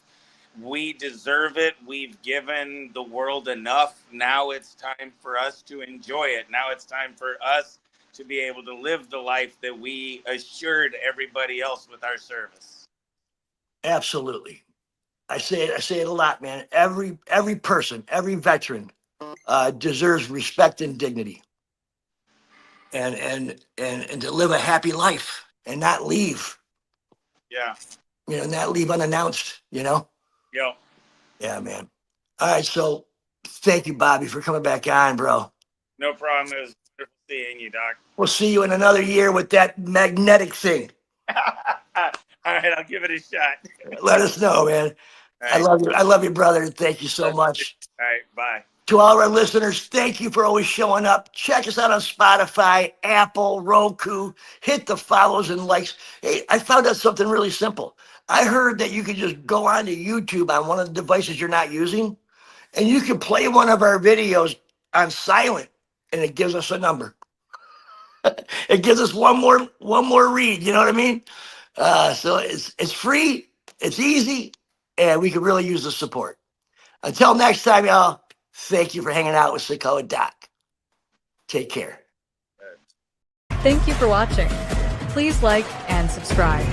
We deserve it. We've given the world enough. Now it's time for us to enjoy it. Now it's time for us to be able to live the life that we assured everybody else with our service. Absolutely. I say it a lot, man. Every person, every veteran deserves respect and dignity, and to live a happy life and not leave. Yeah. Not leave unannounced, Yeah. Yeah, man. All right. So thank you, Bobby, for coming back on, bro. No problem. It was wonderful seeing you, Doc. We'll see you in another year with that magnetic thing. All right. I'll give it a shot. Let us know, man. Right. I love you. I love you, brother. Thank you so much. All right. Bye. To all our listeners, thank you for always showing up. Check us out on Spotify, Apple, Roku. Hit the follows and likes. Hey, I found out something really simple. I heard that you could just go onto YouTube on one of the devices you're not using, and you can play one of our videos on silent, and it gives us a number. It gives us one more read. You know what I mean? So it's free, it's easy, and we could really use the support. Until next time, y'all, thank you for hanging out with Sicko and Doc. Take care. Thank you for watching. Please like and subscribe.